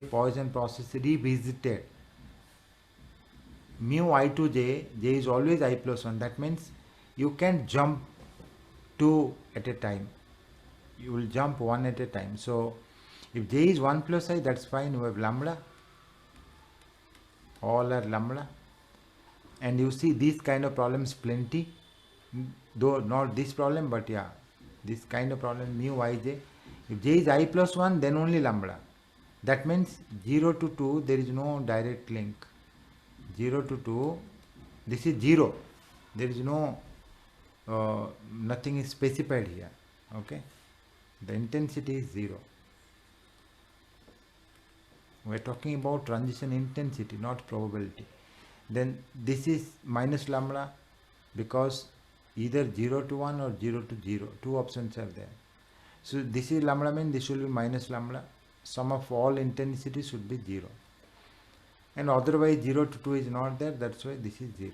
Poisson process revisited. Mu I to j is always I plus 1. That means you can jump 2 at a time. You will jump 1 at a time. So if j is 1 plus I, that's fine. You have lambda. All are lambda. And you see these kind of problems plenty. Though not this problem, but yeah, this kind of problem mu ij. If j is I plus 1, then only lambda. That means 0 to 2, there is no direct link. 0 to 2, this is 0. There is no, nothing is specified here. Okay. The intensity is 0. We are talking about transition intensity, not probability. Then this is minus lambda because either 0 to 1 or 0 to 0. Two options are there. So this is lambda, means this will be minus lambda. Sum of all intensity should be 0. And otherwise 0 to 2 is not there, that's why this is 0.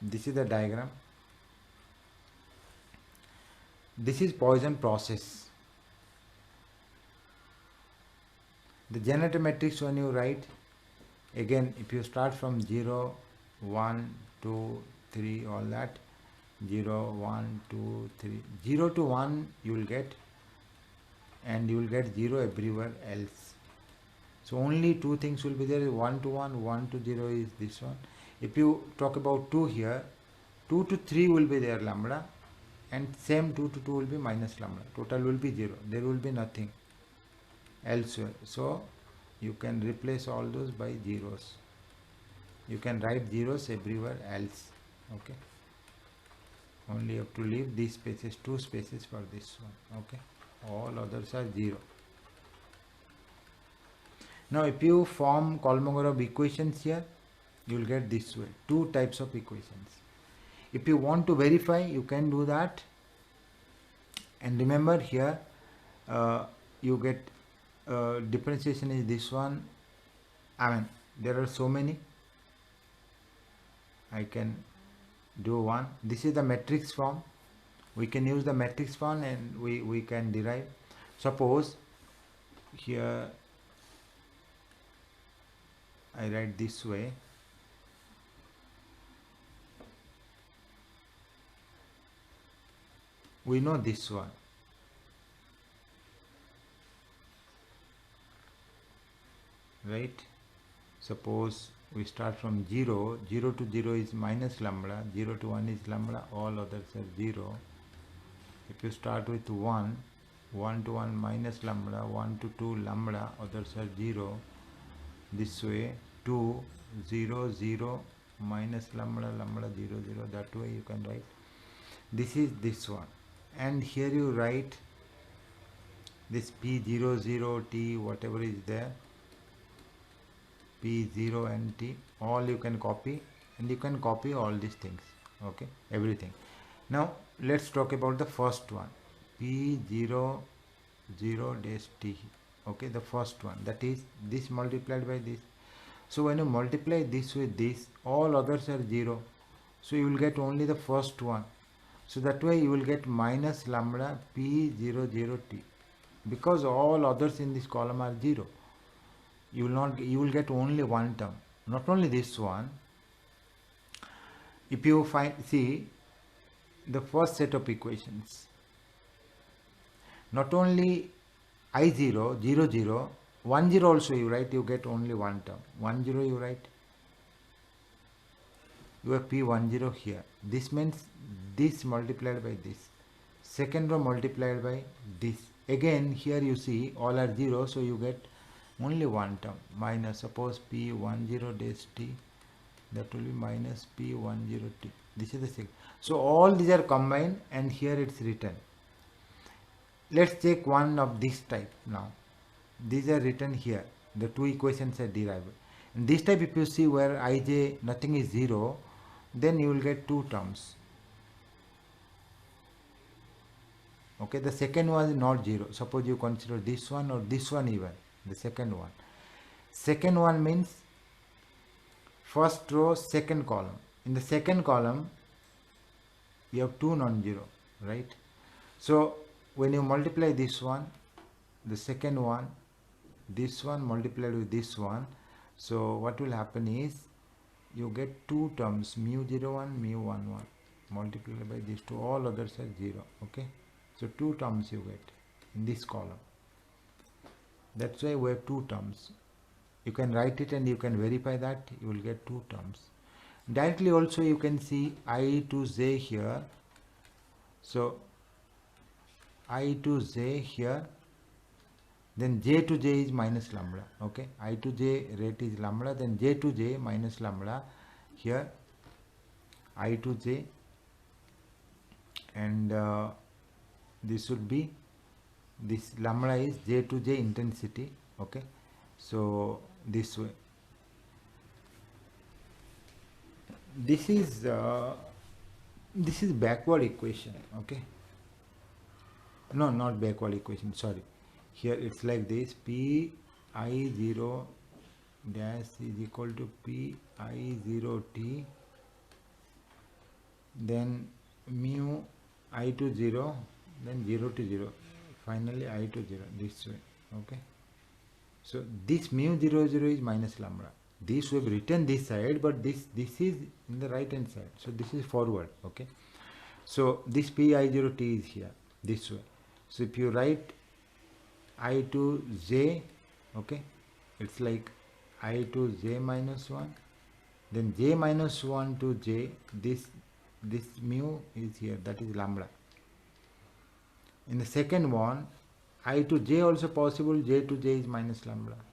This is the diagram. This is Poisson process. The generator matrix when you write, again if you start from 0, 1, 2, 3, all that, 0, 1, 2, 3, 0 to 1 you will get, and you will get 0 everywhere else. So only two things will be there, 1 to 1, 1 to 0 is this one. If you talk about 2 here, 2 to 3 will be there lambda, and same 2 to 2 will be minus lambda. Total will be 0. There will be nothing elsewhere. So you can replace all those by zeros. You can write zeros everywhere else. Okay. Only you have to leave these spaces, 2 spaces for this one. Okay. All others are 0. Now if you form Kolmogorov equations here, you will get this way, 2 types of equations. If you want to verify, you can do that. And remember here, you get differentiation is this one. I mean, there are so many. I can do one. This is the matrix form. We can use the matrix form and we can derive. Suppose here I write this way. We know this one. Right? Suppose we start from 0. 0 to 0 is minus lambda. 0 to 1 is lambda. All others are 0. If you start with 1, 1 to 1 minus lambda. 1 to 2 lambda. Others are 0. This way 2, 0, 0 minus lambda, lambda 0, 0. That way you can write. This is this one. And here you write this P0, 0, T, whatever is there. P0 and T, all you can copy, and you can copy all these things. Okay, everything. Now let's talk about the first one, P0, 0 dash T. Okay, the first one, that is this multiplied by this. So when you multiply this with this, all others are 0. So you will get only the first one. So that way you will get minus lambda P00 T, because all others in this column are 0. You will get only one term, not only this one. If you see the first set of equations, not only I0, 0, 0, 1, 0 also you write, you get only one term. 1, 0 you write, you have P10 here. This means this multiplied by this. Second row multiplied by this. Again here you see all are 0, so you get only one term, minus, suppose P10 dash T, that will be minus P10 T. This is the second. So all these are combined and here it's written. Let's take one of this type now. These are written here. The two equations are derived. In this type, if you see where ij nothing is 0, then you will get two terms. Okay, the second one is not 0. Suppose you consider this one or this one even. The second one. Second one means first row, second column. In the second column, you have two non-zero, right? So when you multiply this one, the second one, this one multiplied with this one. So what will happen is you get two terms, mu01, mu11, multiplied by these two, all others are 0. Okay, so two terms you get in this column. That's why we have two terms. You can write it and you can verify that you will get two terms. Directly also you can see I to j here. So I to j here, then j to j is minus lambda. Okay, I to j rate is lambda, then j to j minus lambda. Here I to j, and this would be, this lambda is j to j intensity. Okay, so this way. This is backward equation. Okay, no, not backward equation, sorry. Here it's like this, p I0 dash is equal to p I0t, then mu I to 0, then 0 to 0, finally I to 0, this way. Okay, so this mu 0 0 is minus lambda. This we have written this side, but this is in the right hand side, so this is forward. Okay, so this p I0t is here, this way. So if you write I to j, okay, it's like I to j minus 1, then j minus 1 to j, this mu is here, that is lambda. In the second one, I to j also possible, j to j is minus lambda.